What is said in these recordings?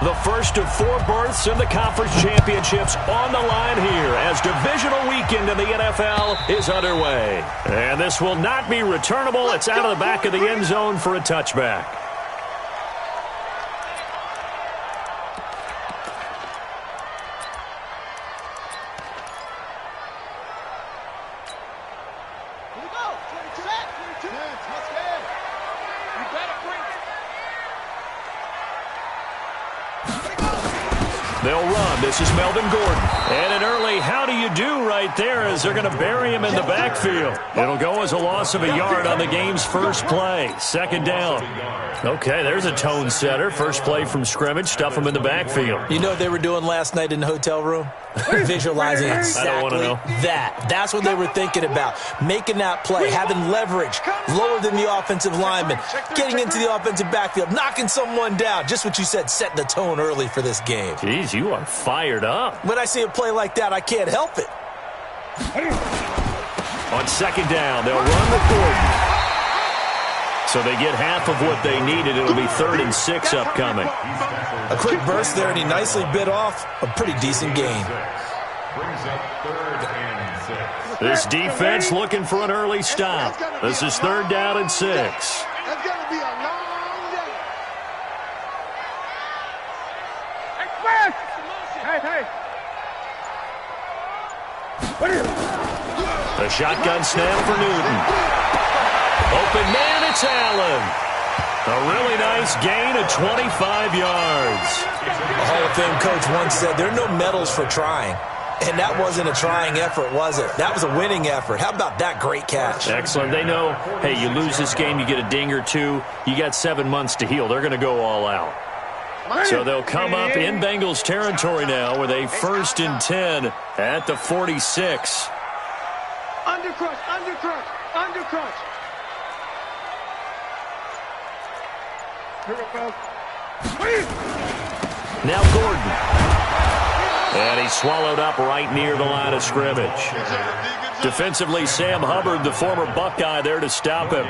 The first of 4 berths in the conference championships on the line here as divisional weekend in the NFL is underway. And this will not be returnable. It's out of the back of the end zone for a touchback. They'll run. This is Melvin Gordon. And an early how do you do right there as they're going to bury him in the backfield. It'll go as a loss of a yard on the game's first play. Second down. Okay, there's a tone setter. First play from scrimmage. Stuff him in the backfield. You know what they were doing last night in the hotel room? Visualizing exactly that. That's what they were thinking about. Making that play, having leverage, lower than the offensive lineman, getting into the offensive backfield, knocking someone down. Just what you said, setting the tone early for this game. Jeez, you are fired up. When I see a play like that, I can't help it. On second down, they'll run with Gordon. So they get half of what they needed. It'll be 3rd and 6 upcoming. A quick burst there, and he nicely bit off a pretty decent gain. This defense looking for an early stop. This is 3rd down and 6. That's going to be a long day. Express! Hey. The shotgun snap for Newton. Open man, it's Allen. A really nice gain of 25 yards. A Hall of Fame coach once said, there are no medals for trying. And that wasn't a trying effort, was it? That was a winning effort. How about that great catch? Excellent. They know, hey, you lose this game, you get a ding or two. You got 7 months to heal. They're going to go all out. So they'll come up in Bengals territory now with a 1st and 10 at the 46. Undercrush. Now Gordon. And he's swallowed up right near the line of scrimmage. Defensively, Sam Hubbard, the former Buckeye, there to stop him.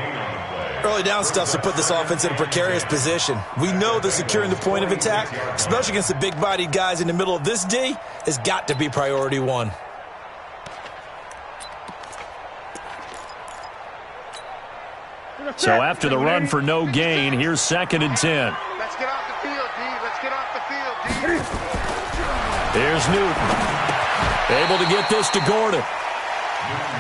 Early down stuff to put this offense in a precarious position. We know that securing the point of attack, especially against the big-bodied guys in the middle of this D, has got to be priority 1. So after the run for no gain, here's 2nd and 10. Let's get off the field, D. Let's get off the field, D. Here's Newton. Able to get this to Gordon.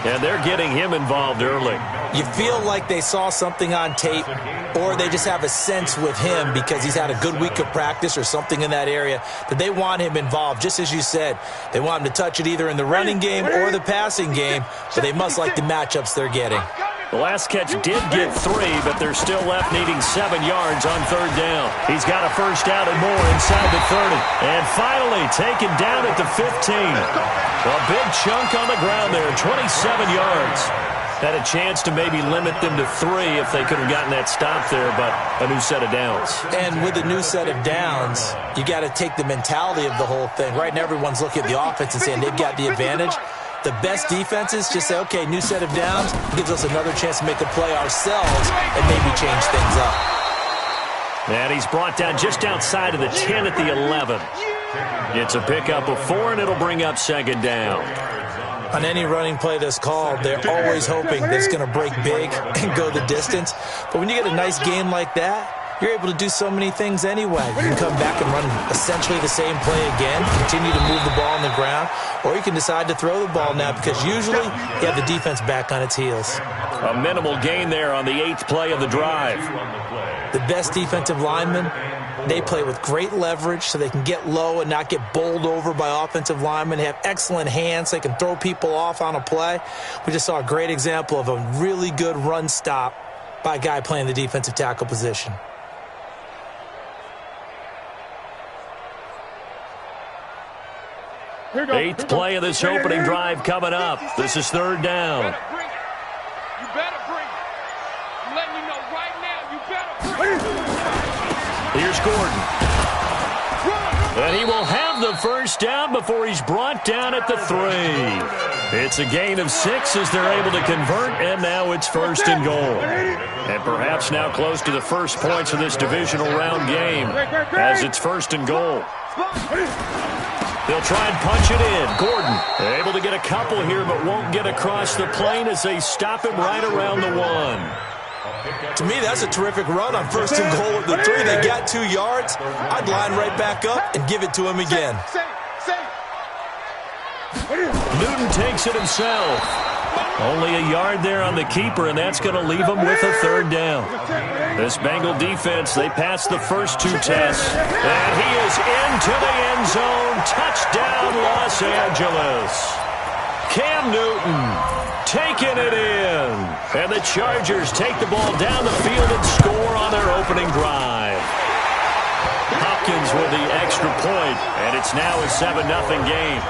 And they're getting him involved early. You feel like they saw something on tape, or they just have a sense with him because he's had a good week of practice or something in that area that they want him involved. Just as you said, they want him to touch it either in the running game or the passing game, but they must like the matchups they're getting. The last catch did get 3, but they're still left needing 7 yards on 3rd down. He's got a first down and more inside the 30. And finally taken down at the 15. A big chunk on the ground there, 27 yards. Had a chance to maybe limit them to 3 if they could have gotten that stop there, but a new set of downs. And with a new set of downs, you got to take the mentality of the whole thing. Right now everyone's looking at the offense and saying they've got the advantage. The best defenses just say, okay, new set of downs, gives us another chance to make a play ourselves and maybe change things up. And he's brought down just outside of the 10 at the 11. It's a pickup of 4, and it'll bring up 2nd down. On any running play that's called, they're always hoping that it's going to break big and go the distance. But when you get a nice gain like that, you're able to do so many things anyway. You can come back and run essentially the same play again, continue to move the ball on the ground, or you can decide to throw the ball now because usually you have the defense back on its heels. A minimal gain there on the 8th play of the drive. The best defensive linemen, they play with great leverage so they can get low and not get bowled over by offensive linemen. They have excellent hands. They can throw people off on a play. We just saw a great example of a really good run stop by a guy playing the defensive tackle position. Eighth play of this opening drive coming up. This is 3rd down. You better bring it. I'm letting you know right now, you better bring it. Here's Gordon. And he will have the first down before he's brought down at the 3. It's a gain of 6 as they're able to convert, and now it's 1st and goal. And perhaps now close to the first points of this divisional round game as it's 1st and goal. They'll try and punch it in. Gordon able to get a couple here, but won't get across the plane as they stop him right around the 1. To me, that's a terrific run on 1st and goal at the 3. They got 2 yards. I'd line right back up and give it to him again. Newton takes it himself. Only a yard there on the keeper, and that's going to leave him with a 3rd down. This Bengal defense, they passed the first 2 tests, and he is into the end zone. Touchdown, Los Angeles. Cam Newton taking it in. And the Chargers take the ball down the field and score on their opening drive. Hopkins with the extra point, and it's now a 7-0 game.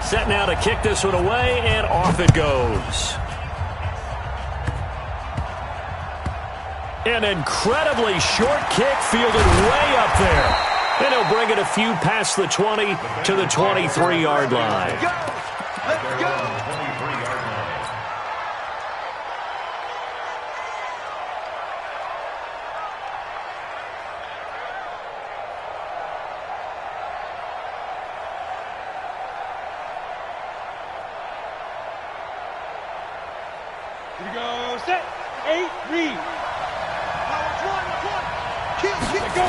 Set now to kick this one away, and off it goes. An incredibly short kick fielded way up there. And he'll bring it a few past the 20 to the 23-yard line. Let's go. Here we go, set, 8, read. Go.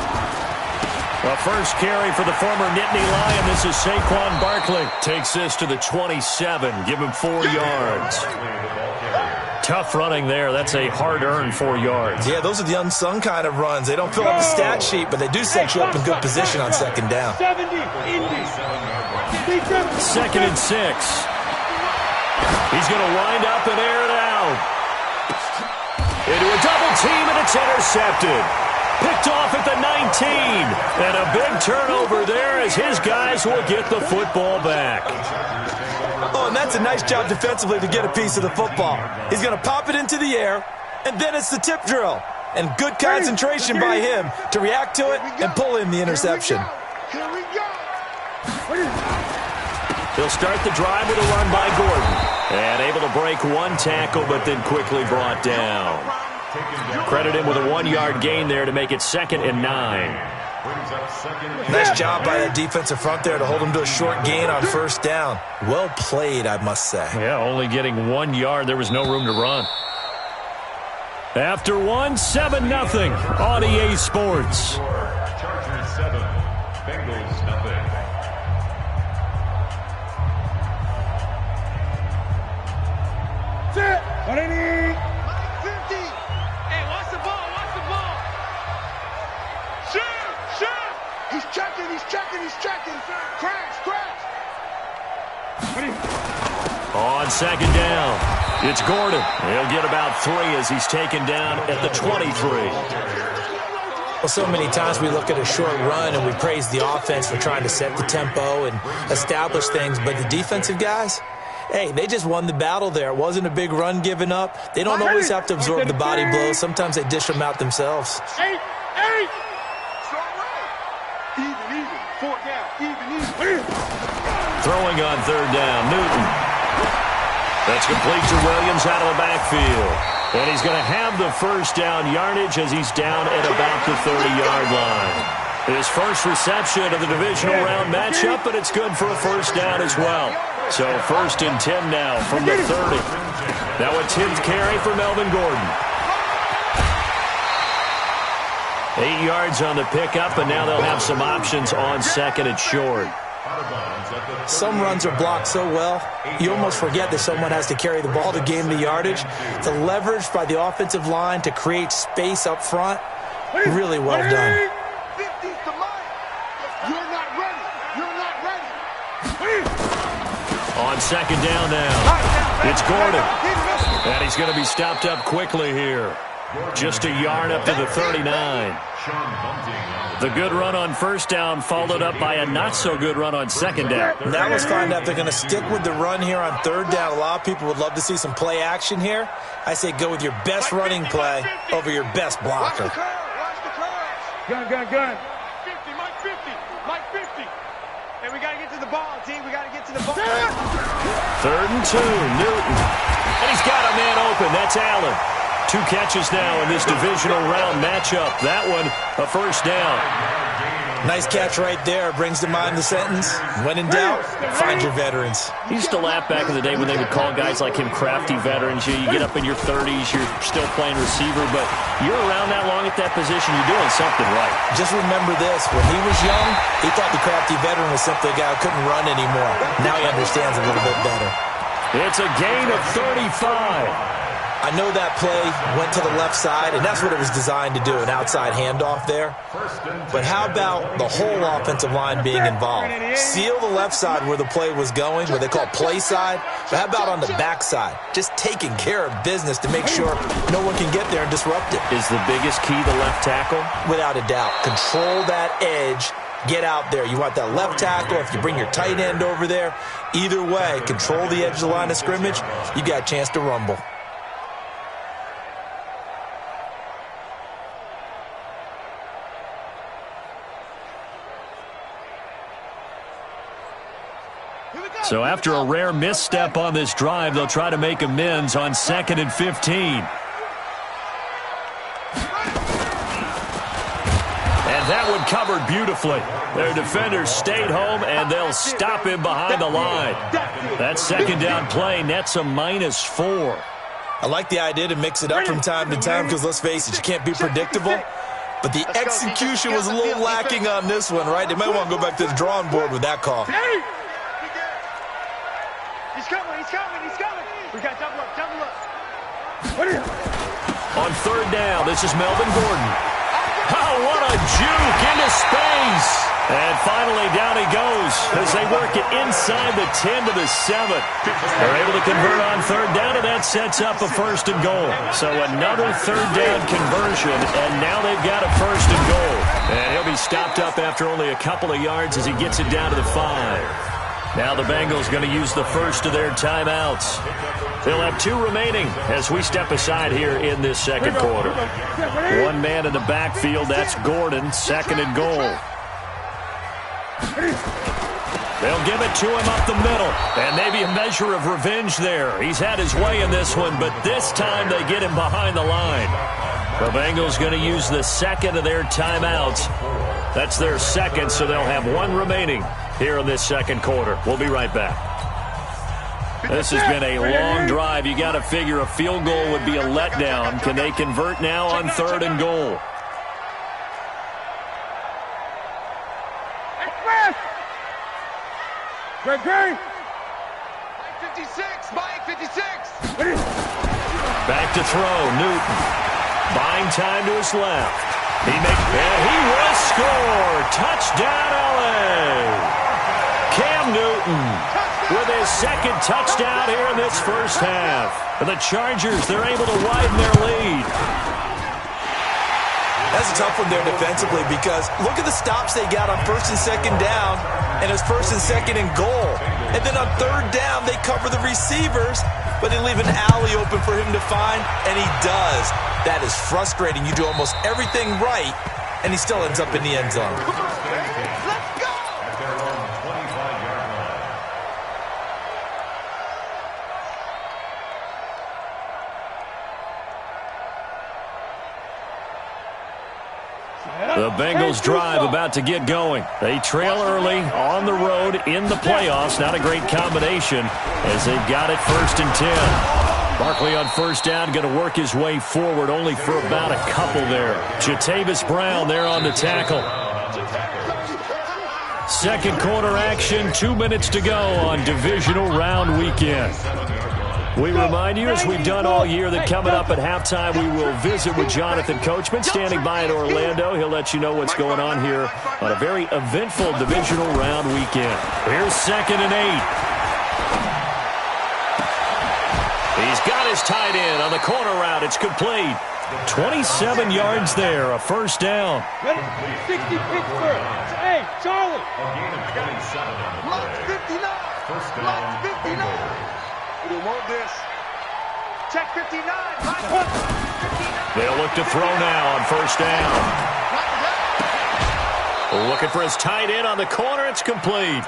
A first carry for the former Nittany Lion. This is Saquon Barkley. Takes this to the 27. Give him 4 yards. Tough running there. That's a hard-earned 4 yards. Yeah, those are the unsung kind of runs. They don't fill up the stat sheet, but they do set you up in good position on 2nd down. 70, Indy. 2nd and 6. He's going to wind up and air it out. Into a double team, and it's intercepted. Picked off at the 19. And a big turnover there as his guys will get the football back. Oh, and that's a nice job defensively to get a piece of the football. He's going to pop it into the air, and then it's the tip drill. And good concentration by him to react to it and pull in the interception. Here we go. He'll start the drive with a run by Gordon. And able to break 1 tackle, but then quickly brought down. Credit him with a 1-yard gain there to make it 2nd and 9. Nice job by that defensive front there to hold him to a short gain on 1st down. Well played, I must say. Yeah, only getting 1 yard. There was no room to run. After 1, 7-0 on EA Sports. Chargers 7, Bengals nothing. Set, 180. Hey, watch the ball, watch the ball. Shoot. He's checking. Crash. On 2nd down, it's Gordon. He'll get about 3 as he's taken down at the 23. Well, so many times we look at a short run and we praise the offense for trying to set the tempo and establish things, but the defensive guys, hey, they just won the battle there. It wasn't a big run given up. They don't always have to absorb the body blows. Sometimes they dish them out themselves. 8. Even. 4 down. Even. Throwing on 3rd down, Newton. That's complete to Williams out of the backfield. And he's going to have the 1st down yardage as he's down at about the 30-yard line. His first reception of the divisional round matchup, but it's good for a 1st down as well. So 1st and 10 now from the 30. Now a 10th carry for Melvin Gordon. 8 yards on the pickup, and now they'll have some options on 2nd and short. Some runs are blocked so well, you almost forget that someone has to carry the ball to gain the yardage. The leverage by the offensive line to create space up front, really well done. 50's the line. You're not ready. On 2nd down now, it's Gordon. And he's going to be stopped up quickly here. Just a yard up to the 39. The good run on first down followed up by a not-so-good run on second down. Now let's find out if they're going to stick with the run here on third down. A lot of people would love to see some play action here. I say go with your best running play over your best blocker. Watch the curve. Gun. 50, Mike 50. Mike 50. And we got to get to the ball, team. We got to get to the ball. 3rd and 2, Newton. And he's got a man open. That's Allen. 2 catches now in this divisional round matchup. That one, a first down. Nice catch right there. Brings to mind the sentence, when in doubt, find your veterans. He used to laugh back in the day when they would call guys like him crafty veterans. You get up in your 30s, you're still playing receiver, but you're around that long at that position, you're doing something right. Just remember this. When he was young, he thought the crafty veteran was simply a guy who couldn't run anymore. Now he understands a little bit better. It's a gain of 35. I know that play went to the left side, and that's what it was designed to do, an outside handoff there. But how about the whole offensive line being involved? Seal the left side where the play was going, what they call play side. But how about on the back side? Just taking care of business to make sure no one can get there and disrupt it. Is the biggest key the left tackle? Without a doubt. Control that edge. Get out there. You want that left tackle. If you bring your tight end over there, either way, control the edge of the line of scrimmage, you got a chance to rumble. So after a rare misstep on this drive, they'll try to make amends on 2nd and 15. And that one covered beautifully. Their defenders stayed home, and they'll stop him behind the line. That second down play nets a -4. I like the idea to mix it up from time to time because, let's face it, you can't be predictable. But the execution was a little lacking on this one, right? They might want to go back to the drawing board with that call. He's coming. We got double up. On 3rd down, this is Melvin Gordon. Oh, what a juke into space. And finally, down he goes as they work it inside the 10 to the 7. They're able to convert on 3rd down, and that sets up a 1st and goal. So another 3rd down conversion, and now they've got a 1st and goal. And he'll be stopped up after only a couple of yards as he gets it down to the 5. Now the Bengals going to use the first of their timeouts. They'll have 2 remaining as we step aside here in this second quarter. 1 man in the backfield, that's Gordon, 2nd and goal. They'll give it to him up the middle, and maybe a measure of revenge there. He's had his way in this one, but this time they get him behind the line. The Bengals going to use the 2nd of their timeouts. That's their 2nd, so they'll have 1 remaining here in this second quarter. We'll be right back. This has been a long drive. You got to figure a field goal would be a letdown. Can they convert now on 3rd and goal? Great. Mike 56. Back to throw, Newton. Buying time to his left. He will score. Touchdown, LA. Cam Newton with his 2nd touchdown here in this first half. And the Chargers, they're able to widen their lead. That's a tough one there defensively because look at the stops they got on 1st and 2nd down, and it's 1st and 2nd and goal. And then on 3rd down, they cover the receivers, but they leave an alley open for him to find, and he does. That is frustrating. You do almost everything right, and he still ends up in the end zone. Let's go! The Bengals drive about to get going. They trail early on the road in the playoffs. Not a great combination as they've got it 1st and 10. Barkley on 1st down, going to work his way forward only for about a couple there. Jatavis Brown there on the tackle. Second quarter action, 2 minutes to go on divisional round weekend. We remind you, as we've done all year, that coming up at halftime, we will visit with Jonathan Coachman, standing by in Orlando. He'll let you know what's going on here on a very eventful divisional round weekend. Here's 2nd and 8. He's got his tight end on the corner route. It's complete. 27 yards there, a first down. Ready? 60 Pittsburgh. Hey, Charlie. A gain of 27 on the Block play. 59. First down, Block 59. Bengals. We don't want this. Check 59. They'll look to throw now on first down. Looking for his tight end on the corner. It's complete.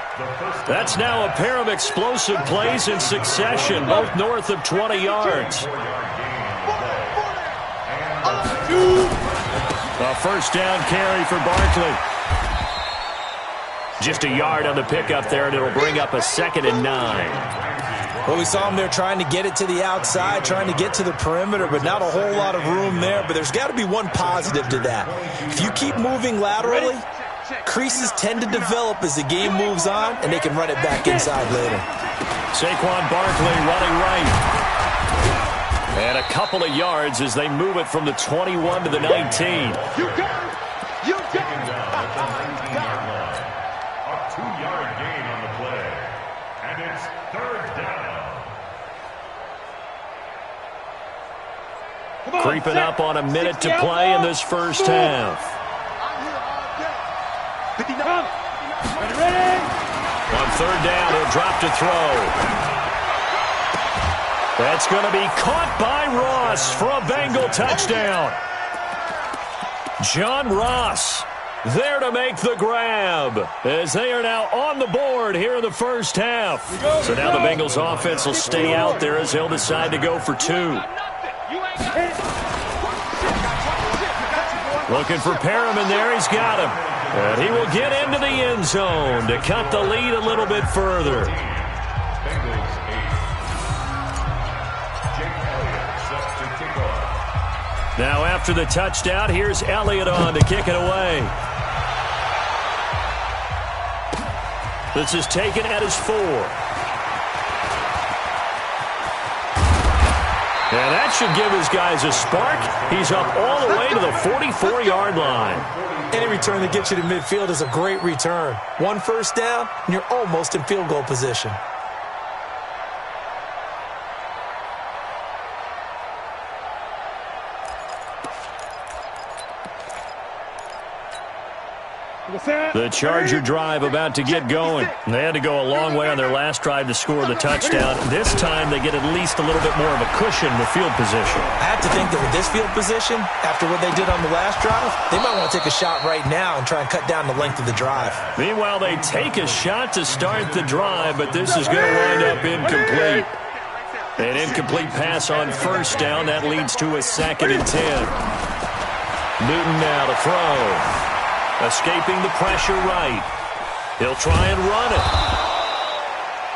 That's now a pair of explosive plays in succession, both north of 20 yards. A first down carry for Barkley. Just a yard on the pickup there, and it'll bring up a 2nd and 9. Well, we saw him there trying to get it to the outside, trying to get to the perimeter, but not a whole lot of room there. But there's got to be one positive to that. If you keep moving laterally, creases tend to develop as the game moves on, and they can run it back inside later. Saquon Barkley running right. And a couple of yards as they move it from the 21 to the 19. You got it. You got it. Down at the 19-yard line. A 2-yard gain on the play. And it's 3rd down. Creeping up on a minute to play in this first half. Ready? On 3rd down, he'll drop to throw. That's going to be caught by Ross for a Bengal touchdown. John Ross there to make the grab as they are now on the board here in the first half. So now the Bengals offense will stay out there as they'll decide to go for 2. Looking for Perriman there. He's got him. And he will get into the end zone to cut the lead a little bit further. Bengals 8. Jake Elliott set to kick off. Now after the touchdown, here's Elliott on to kick it away. This is taken at his 4. And that should give his guys a spark. He's up all the way to the 44-yard line. Any return that gets you to midfield is a great return. One first down, and you're almost in field goal position. The Charger drive about to get going. They had to go a long way on their last drive to score the touchdown. This time they get at least a little bit more of a cushion with field position. I have to think that with this field position, after what they did on the last drive, they might want to take a shot right now and try and cut down the length of the drive. Meanwhile, they take a shot to start the drive, but this is going to wind up incomplete. An incomplete pass on first down. That leads to a 2nd and 10. Newton now to throw. Escaping the pressure right. He'll try and run it.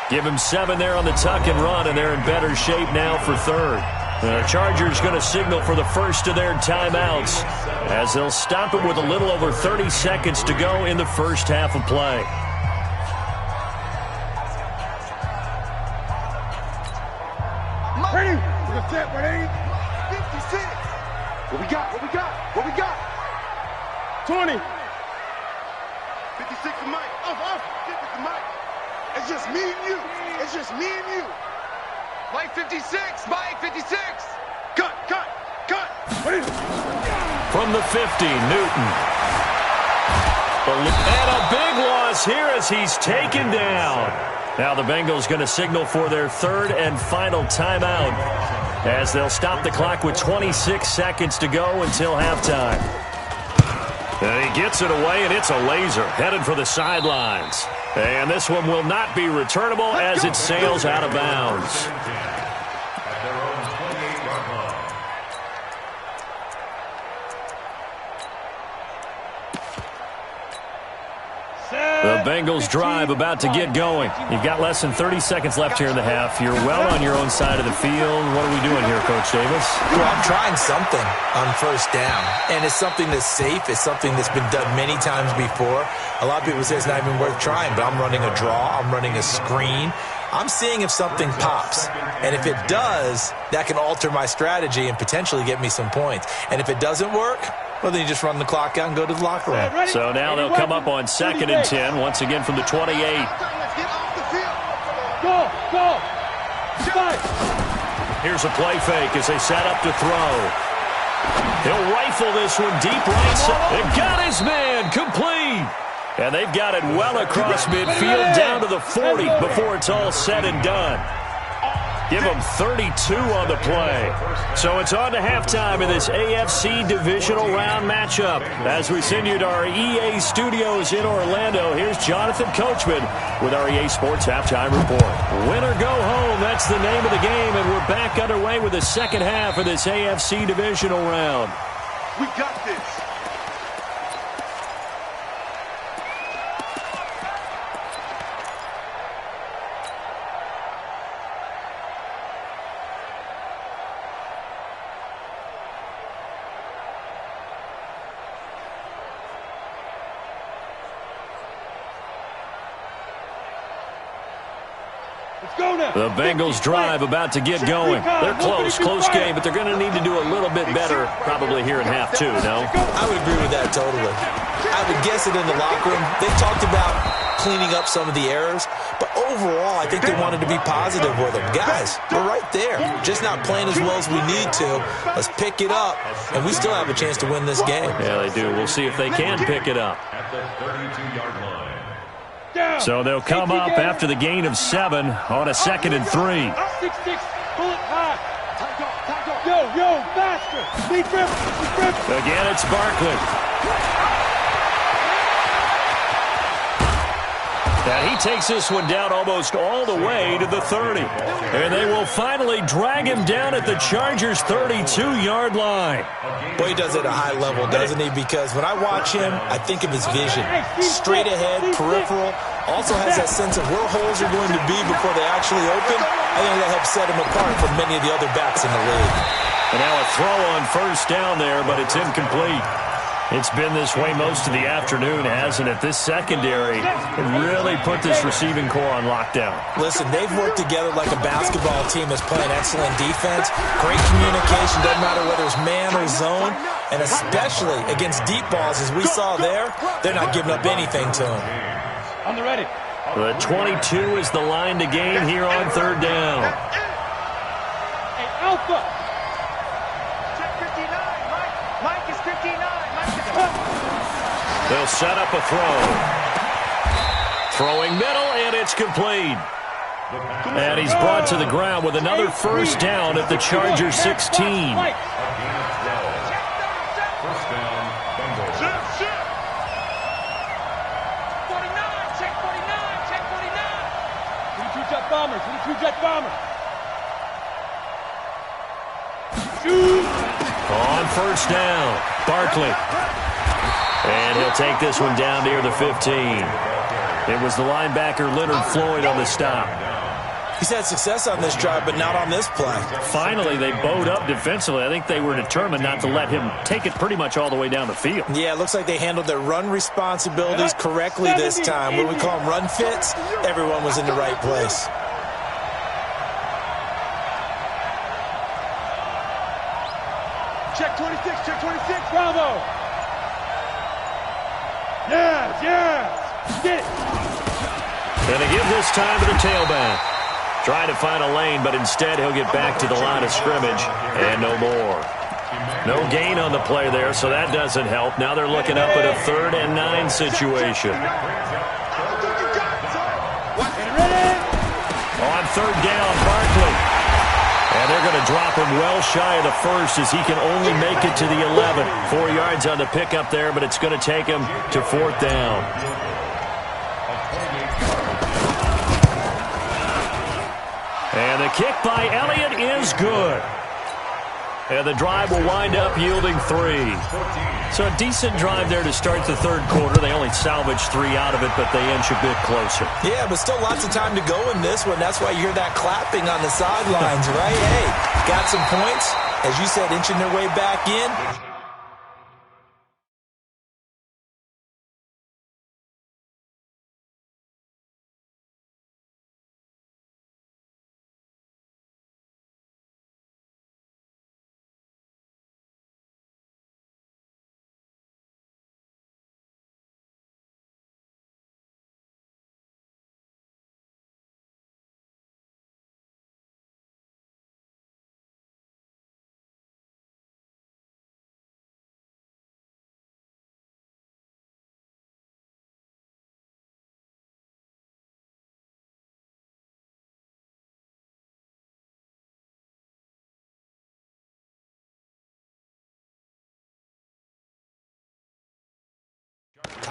Give him 7 there on the tuck and run, and they're in better shape now for 3rd. The Chargers going to signal for the first of their timeouts as they'll stop it with a little over 30 seconds to go in the first half of play. Ready? We're set, ready? 56. What we got? What we got? What we got? 20. 56 to Mike. Off. 50 to Mike. It's just me and you. It's just me and you. Mike 56. Mike 56. Cut. From the 50, Newton. And a big loss here as he's taken down. Now the Bengals going to signal for their 3rd and final timeout as they'll stop the clock with 26 seconds to go until halftime. And he gets it away, and it's a laser headed for the sidelines. And this one will not be returnable as it sails out of bounds. At their own 28-yard line. The Bengals drive about to get going. You've got less than 30 seconds left here in the half. You're well on your own side of the field. What are we doing here, Coach Davis? Well, I'm trying something on first down, and it's something that's safe. It's something that's been done many times before. A lot of people say it's not even worth trying, but I'm running a draw. I'm running a screen. I'm seeing if something pops, and if it does, that can alter my strategy and potentially get me some points. And if it doesn't work, well, then you just run the clock out and go to the locker room. So now they'll come up on 2nd and 10, once again from the 28. Let's get off the field. Go. Fight. Here's a play fake as they set up to throw. He'll rifle this one deep right side. And got his man complete. And they've got it well across midfield down to the 40 before it's all said and done. Give them 32 on the play. So it's on to halftime in this AFC divisional round matchup. As we send you to our EA studios in Orlando, here's Jonathan Coachman with our EA Sports Halftime Report. Win or go home, that's the name of the game, and we're back underway with the second half of this AFC divisional round. We got this. The Bengals drive about to get going. They're close game, but they're going to need to do a little bit better probably here in half two, no? I would agree with that totally. I would guess it in the locker room. They've talked about cleaning up some of the errors, but overall, I think they wanted to be positive with them. Guys, we're right there. Just not playing as well as we need to. Let's pick it up, and we still have a chance to win this game. Yeah, they do. We'll see if they can pick it up. At the 32-yard line. So they'll come up after the gain of 7 on a 2nd and 3. 6-6, pull it high. Yo, faster. Lead grip. Again, it's Barkley. And he takes this one down almost all the way to the 30. And they will finally drag him down at the Chargers' 32-yard line. Boy, he does it at a high level, doesn't he? Because when I watch him, I think of his vision. Straight ahead, peripheral. Also has that sense of where holes are going to be before they actually open. I think that helps set him apart from many of the other backs in the league. And now a throw on first down there, but it's incomplete. It's been this way most of the afternoon, hasn't it? This secondary really put this receiving core on lockdown. Listen, they've worked together like a basketball team that's playing excellent defense. Great communication, doesn't matter whether it's man or zone. And especially against deep balls, as we saw there, they're not giving up anything to them. On the ready. The 22 is the line to gain here on third down. Hey, Alpha. They'll set up a throw. Throwing middle, and it's complete. And he's brought to the ground with another first down at the Chargers 16. First down, Bengals. 49, check 49. 22 jet bombers, 22 jet bombers. Shoot. On first down, Barkley. And he'll take this one down near the 15. It was the linebacker Leonard Floyd on the stop. He's had success on this drive, but not on this play. Finally, they bowed up defensively. I think they were determined not to let him take it pretty much all the way down the field. Yeah, it looks like they handled their run responsibilities correctly this time. What do we call them, run fits? Everyone was in the right place. Check 26, Bravo. Yes. Get it. And they give this time to the tailback. Trying to find a lane, but instead he'll get back to the line of scrimmage and no more. No gain on the play there, so that doesn't help. Now they're looking up at a 3rd and 9 situation. On third down, Barkley. And they're going to drop him well shy of the first as he can only make it to the 11. 4 yards on the pickup there, but it's going to take him to 4th down. And the kick by Elliott is good. And the drive will wind up yielding 3. So a decent drive there to start the third quarter. They only salvaged 3 out of it, but they inch a bit closer. Yeah, but still lots of time to go in this one. That's why you hear that clapping on the sidelines, right? Hey, got some points. As you said, inching their way back in.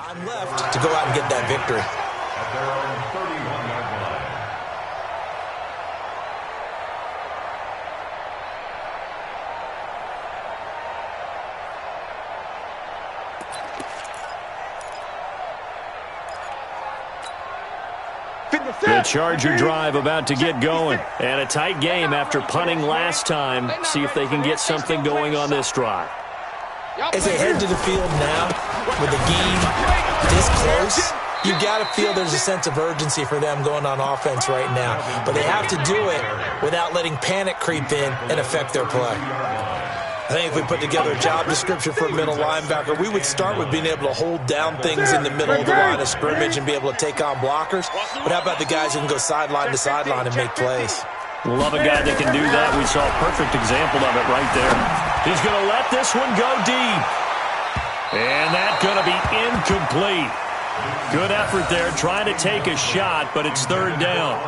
time left to go out and get that victory. At their own 31-yard line. The Charger drive about to get going. And a tight game after punting last time. See if they can get something going on this drive. As they head to the field now, with the game this close, you've got to feel there's a sense of urgency for them going on offense right now. But they have to do it without letting panic creep in and affect their play. I think if we put together a job description for a middle linebacker, we would start with being able to hold down things in the middle of the line of scrimmage and be able to take on blockers. But how about the guys who can go sideline to sideline and make plays? Love a guy that can do that. We saw a perfect example of it right there. He's going to let this one go deep. And that's going to be incomplete. Good effort there, trying to take a shot, but it's third down.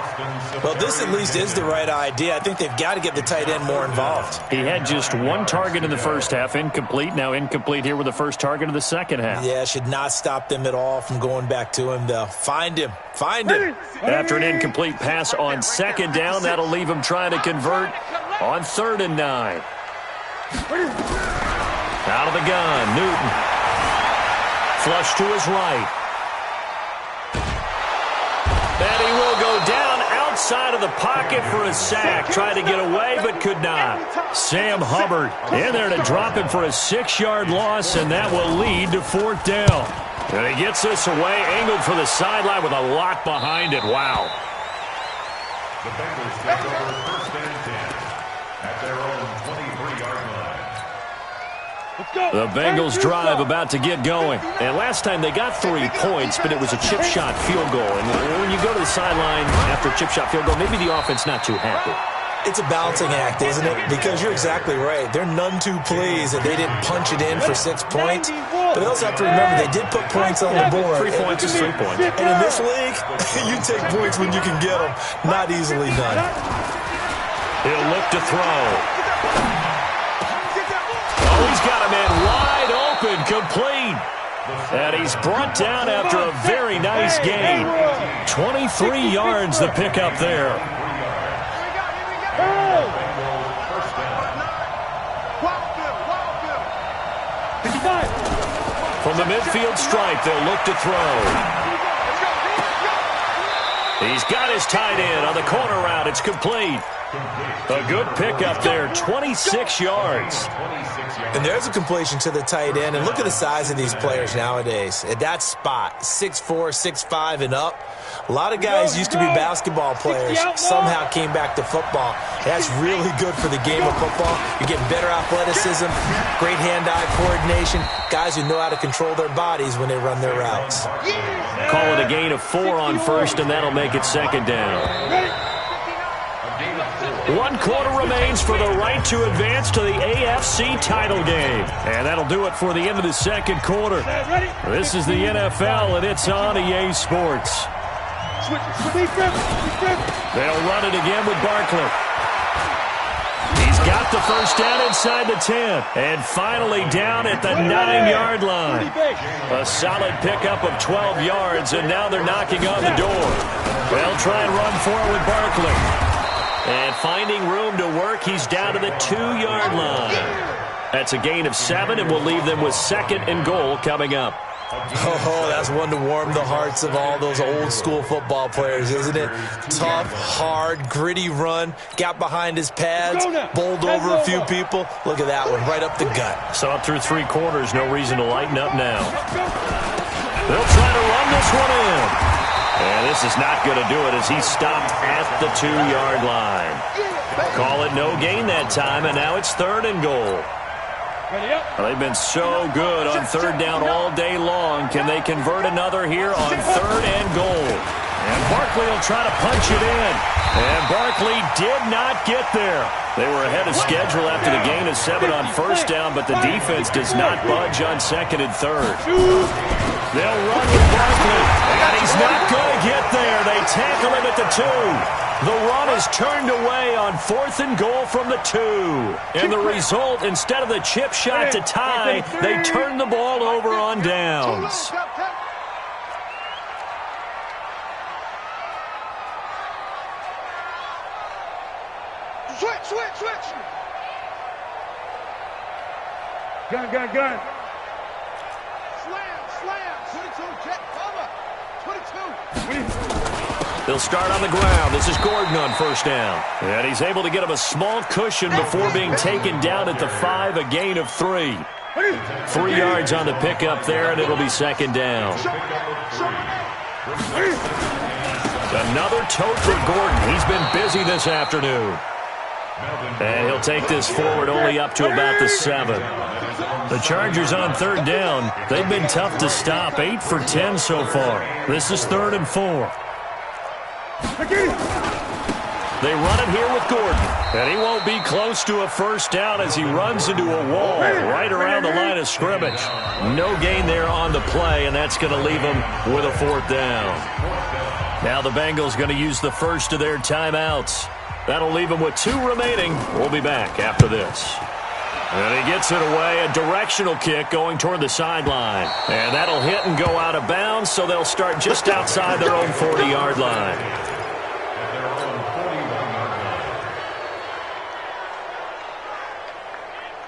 Well, this at least is the right idea. I think they've got to get the tight end more involved. He had just one target in the first half, incomplete. Now incomplete here with the first target of the second half. Yeah, should not stop them at all from going back to him, though. Find him. Find him. After an incomplete pass on second down, that'll leave him trying to convert on 3rd and 9. Out of the gun, Newton. Flush to his right. And he will go down outside of the pocket for a sack. Tried to get away, but could not. Sam Hubbard in there to drop him for a 6-yard loss, and that will lead to 4th down. And he gets this away, angled for the sideline with a lot behind it. Wow. The Bengals take over 1st and 10 at their own 23-yard line. The Bengals drive about to get going. And last time they got 3 points, but it was a chip shot field goal. And when you go to the sideline after a chip shot field goal, maybe the offense not too happy. It's a balancing act, isn't it? Because you're exactly right. They're none too pleased that they didn't punch it in for 6 points. But they also have to remember they did put points on the board. 3 points is 3 points. And in this league, you take points when you can get them. Not easily done. He'll look to throw. Oh, he's got a man wide open, complete. And he's brought down after a very nice gain. 23 yards the pickup there. From the midfield stripe, they'll look to throw. He's got his tight end on the corner route. It's complete. A good pickup there, 26 yards. And there's a completion to the tight end. And look at the size of these players nowadays. At that spot, 6'4", 6'5", and up. A lot of guys used to be basketball players, somehow came back to football. That's really good for the game of football. You're getting better athleticism, great hand-eye coordination, guys who know how to control their bodies when they run their routes. Call it a gain of 4 on first, and that'll make it 2nd down. 1 quarter remains for the right to advance to the AFC title game. And that'll do it for the end of the 2nd quarter. This is the NFL, and it's on EA Sports. They'll run it again with Barkley. He's got the first down inside the 10. And finally down at the 9-yard line. A solid pickup of 12 yards, and now they're knocking on the door. They'll try and run for it with Barkley. And finding room to work, he's down to the 2-yard line. That's a gain of 7, and we'll leave them with 2nd and goal coming up. Oh, that's one to warm the hearts of all those old-school football players, isn't it? Tough, hard, gritty run, got behind his pads, bowled over a few people. Look at that one, right up the gut. Saw it through 3 quarters, no reason to lighten up now. They'll try to run this one in. And this is not going to do it as he stopped at the 2-yard line. Call it no gain that time, and now it's 3rd and goal. Well, they've been so good on 3rd down all day long. Can they convert another here on 3rd and goal? And Barkley will try to punch it in. And Barkley did not get there. They were ahead of schedule after the gain of 7 on 1st down, but the defense does not budge on 2nd and 3rd. They'll run with Barkley, and he's not going to get there. They tackle him at the 2. The run is turned away on 4th and goal from the 2. And the result, instead of the chip shot to tie, they turn the ball over on downs. Switch. Gun. Slam. 22, jet cover. 22. They'll start on the ground. This is Gordon on first down. And he's able to get him a small cushion before being taken down at the 5, a gain of 3. 3 yards on the pickup there, and it'll be second down. Another tote for Gordon. He's been busy this afternoon. And he'll take this forward only up to about the 7. The Chargers on third down. They've been tough to stop. 8 for 10 so far. This is 3rd and 4. They run it here with Gordon. And he won't be close to a first down as he runs into a wall right around the line of scrimmage. No gain there on the play, and that's going to leave him with a 4th down. Now the Bengals going to use the first of their timeouts. That'll leave him with 2 remaining. We'll be back after this. And he gets it away, a directional kick going toward the sideline. And that'll hit and go out of bounds, so they'll start just outside their own 40-yard line.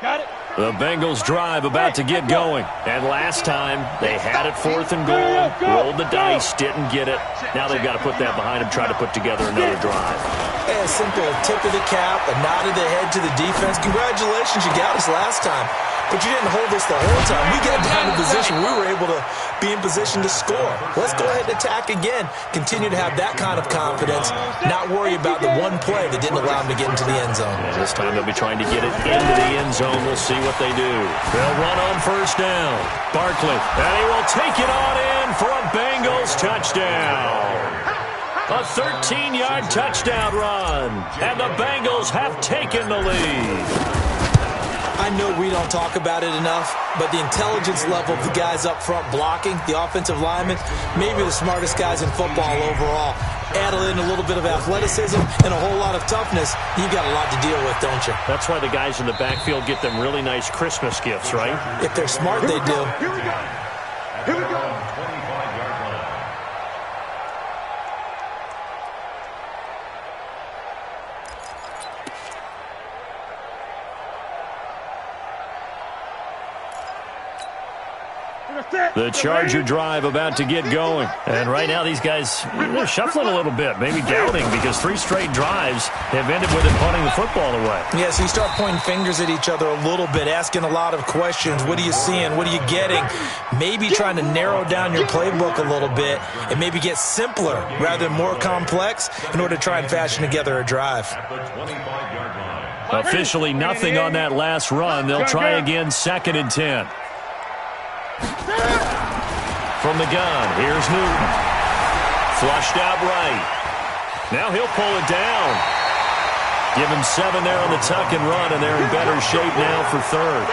Got it. The Bengals drive about to get going. And last time, they had it 4th and goal, rolled the dice, didn't get it. Now they've got to put that behind them, try to put together another drive. Hey, a simple tip of the cap, a nod of the head to the defense. Congratulations, you got us last time. But you didn't hold us the whole time. We got down to position. We were able to be in position to score. Let's go ahead and attack again. Continue to have that kind of confidence. Not worry about the one play that didn't allow them to get into the end zone. And this time they'll be trying to get it into the end zone. We'll see what they do. They'll run on first down. Barkley, and he will take it on in for a Bengals touchdown. A 13-yard touchdown run. And the Bengals have taken the lead. I know we don't talk about it enough, but the intelligence level of the guys up front blocking, the offensive linemen, maybe the smartest guys in football overall. Add in a little bit of athleticism and a whole lot of toughness, you've got a lot to deal with, don't you? That's why the guys in the backfield get them really nice Christmas gifts, right? If they're smart, they do. Here we go. The Charger drive about to get going. And right now these guys, they're shuffling a little bit, maybe doubting, because 3 straight drives have ended with it punting the football away. Yeah, so you start pointing fingers at each other a little bit, asking a lot of questions. What are you seeing? What are you getting? Maybe trying to narrow down your playbook a little bit and maybe get simpler rather than more complex in order to try and fashion together a drive. Officially nothing on that last run. They'll try again, 2nd and 10. From the gun, here's Newton. Flushed out right. Now he'll pull it down. Give him 7 there on the tuck and run, and they're in better shape now for 3rd.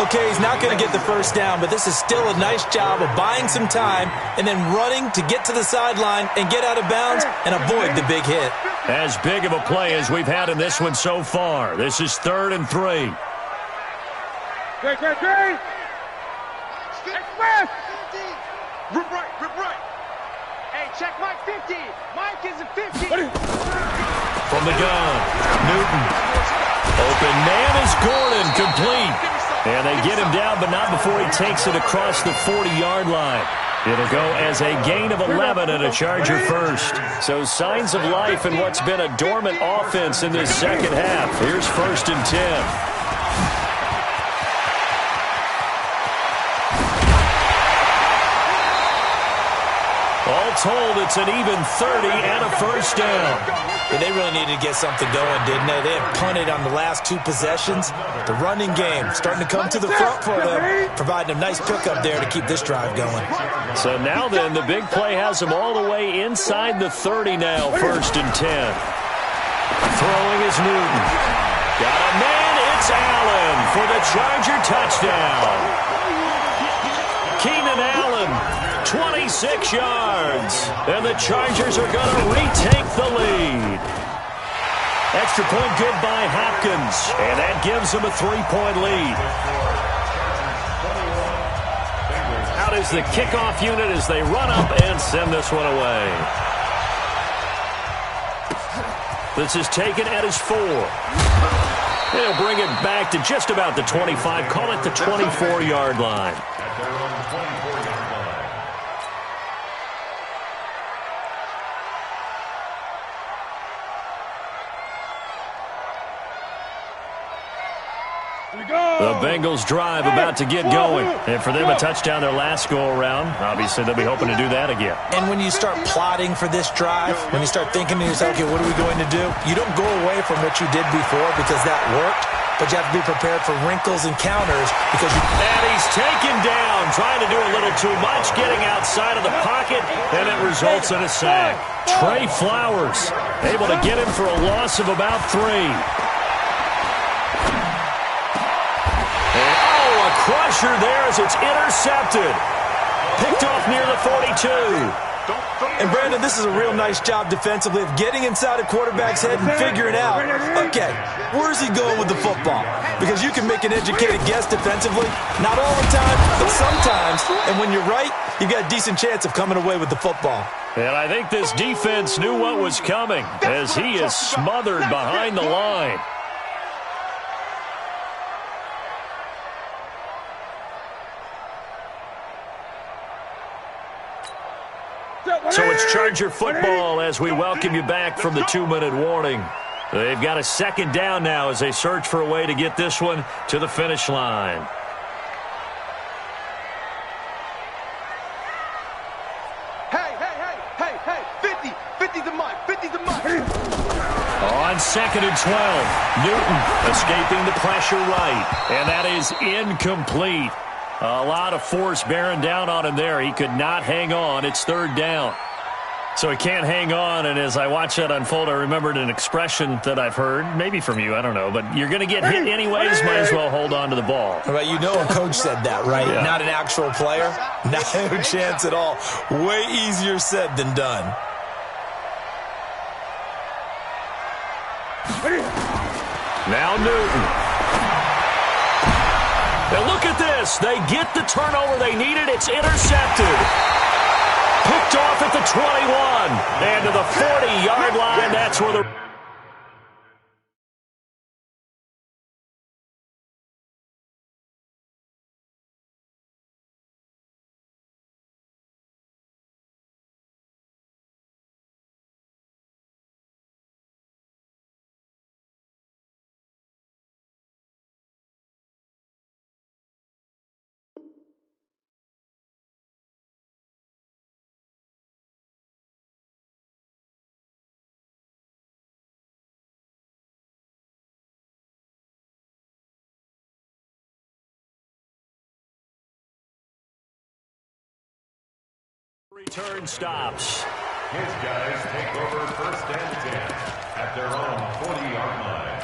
Okay, he's not going to get the first down, but this is still a nice job of buying some time and then running to get to the sideline and get out of bounds and avoid the big hit. As big of a play as we've had in this one so far. This is 3rd and 3. Great. Express! Rip right. Hey, check Mike 50. Mike is a 50. From the gun, Newton. Open man is Gordon, complete. And they get him down, but not before he takes it across the 40-yard line. It'll go as a gain of 11 and a Charger first. So signs of life in what's been a dormant offense in this second half. Here's 1st and 10. All told, it's an even 30 and a first down. Yeah, they really needed to get something going, didn't they? They had punted on the last 2 possessions. The running game starting to come to the front for them, providing a nice pickup there to keep this drive going. So now then, the big play has them all the way inside the 30 now, 1st and 10. Throwing is Newton. Got a man, it's Allen for the Charger touchdown. Keenan Allen. 26 yards, and the Chargers are going to retake the lead. Extra point good by Hopkins, and that gives them a 3-point lead. Out is the kickoff unit as they run up and send this one away. This is taken at his 4. They'll bring it back to just about the 25. Call it the 24-yard line. At their own 24-yard line. The Bengals drive about to get going. And for them, a touchdown their last go-around. Obviously, they'll be hoping to do that again. And when you start plotting for this drive, when you start thinking to yourself, okay, what are we going to do? You don't go away from what you did before because that worked, but you have to be prepared for wrinkles and counters because you... And he's taken down, trying to do a little too much, getting outside of the pocket, and it results in a sack. Trey Flowers able to get him for a loss of about 3. Crusher there as it's intercepted. Picked off near the 42. And, Brandon, this is a real nice job defensively of getting inside a quarterback's head and figuring out, okay, where's he going with the football? Because you can make an educated guess defensively. Not all the time, but sometimes. And when you're right, you've got a decent chance of coming away with the football. And I think this defense knew what was coming as he is smothered behind the line. So it's Charger football as we welcome you back from the 2-minute warning. They've got a second down now as they search for a way to get this one to the finish line. Hey, 50. 50's the mark. 50's the mark. On 2nd and 12, Newton escaping the pressure right. And that is incomplete. A lot of force bearing down on him there. He could not hang on. It's 3rd down. So he can't hang on, and as I watch that unfold, I remembered an expression that I've heard, maybe from you, I don't know, but you're going to get hit anyways, might as well hold on to the ball. Right, you know a coach said that, right? Yeah. Not an actual player. No chance at all. Way easier said than done. Now Newton. Now look at this. They get the turnover they needed. It's intercepted. Picked off at the 21. And to the 40-yard line, that's where the... Return stops. His guys take over 1st and 10 at their own 40-yard line.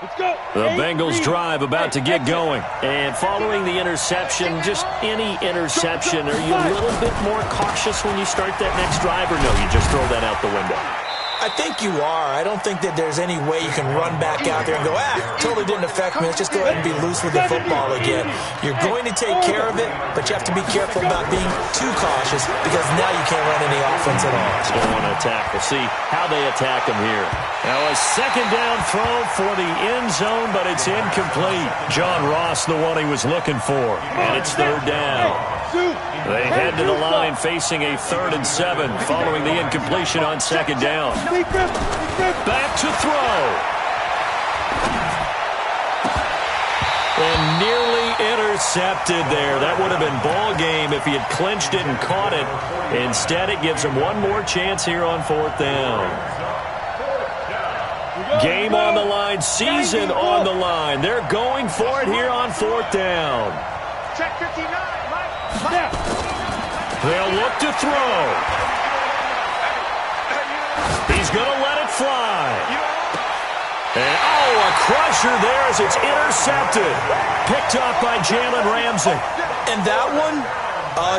Let's go. The Bengals drive about to get going. And following the interception, just any interception, are you a little bit more cautious when you start that next drive, or no, you just throw that out the window? I think you are. I don't think that there's any way you can run back out there and go, totally didn't affect me. Let's just go ahead and be loose with the football again. You're going to take care of it, but you have to be careful about being too cautious because now you can't run any offense at all. Let's go on an attack. We'll see how they attack them here. Now a 2nd down throw for the end zone, but it's incomplete. John Ross, the one he was looking for, and it's 3rd down. They head to the line facing a 3rd and 7 following the incompletion on 2nd down. Back to throw. And nearly intercepted there. That would have been ball game if he had clinched it and caught it. Instead, it gives him one more chance here on 4th down. Game on the line, season on the line. They're going for it here on 4th down. Check 59, Mike. They'll look to throw. He's going to let it fly. And, a crusher there as it's intercepted. Picked off by Jalen Ramsey. And that one,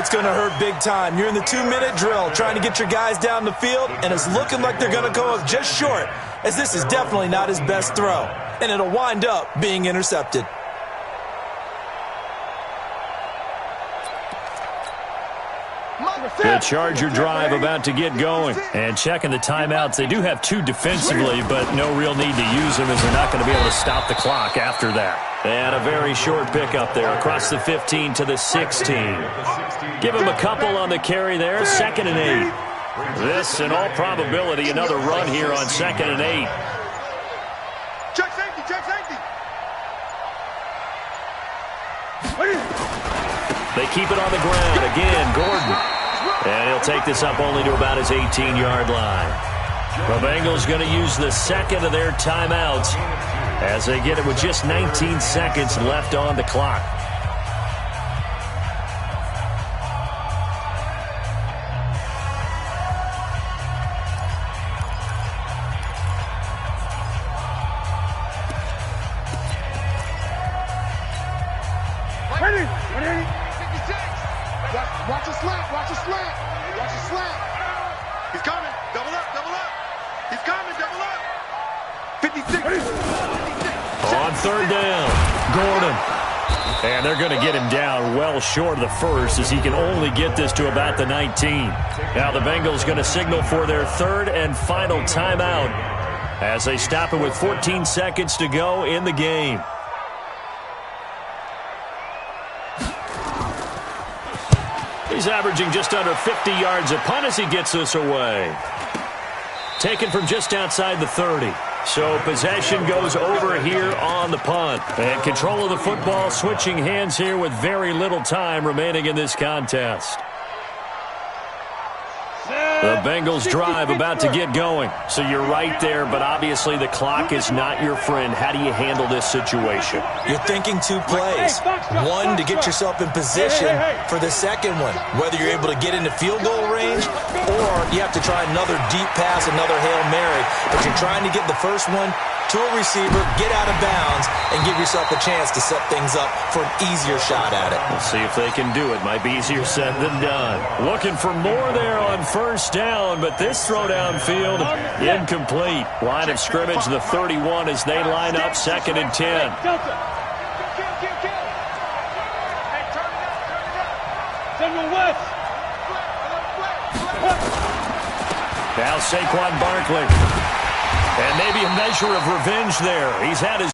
it's going to hurt big time. You're in the 2-minute drill trying to get your guys down the field, and it's looking like they're going to go up just short, as this is definitely not his best throw. And it'll wind up being intercepted. The Charger drive about to get going. And checking the timeouts, they do have 2 defensively, but no real need to use them as they're not going to be able to stop the clock after that. And a very short pickup there across the 15 to the 16. Give him a couple on the carry there, 2nd and 8. This, in all probability, another run here on 2nd and 8. Check safety, check safety. They keep it on the ground. Again, Gordon. And he'll take this up only to about his 18-yard line. The Bengals going to use the 2nd of their timeouts as they get it with just 19 seconds left on the clock. Watch a slant, watch a slant, watch a slant. He's coming, double up, double up. He's coming, double up. 56. On 3rd down, Gordon. And they're going to get him down well short of the first as he can only get this to about the 19. Now the Bengals going to signal for their 3rd and final timeout as they stop it with 14 seconds to go in the game. He's averaging just under 50 yards a punt as he gets this away. Taken from just outside the 30. So possession goes over here on the punt. And control of the football switching hands here with very little time remaining in this contest. The Bengals drive about to get going. So you're right there, but obviously the clock is not your friend. How do you handle this situation? You're thinking 2 plays. One, to get yourself in position for the second one, whether you're able to get into field goal range or you have to try another deep pass, another Hail Mary. But you're trying to get the first one to a receiver, get out of bounds, and give yourself a chance to set things up for an easier shot at it. We'll see if they can do it. Might be easier said than done. Looking for more there on 1st down, but this throw downfield incomplete. Line of scrimmage, the 31 as they line up 2nd and 10. Now Saquon Barkley. And maybe a measure of revenge there. He's had his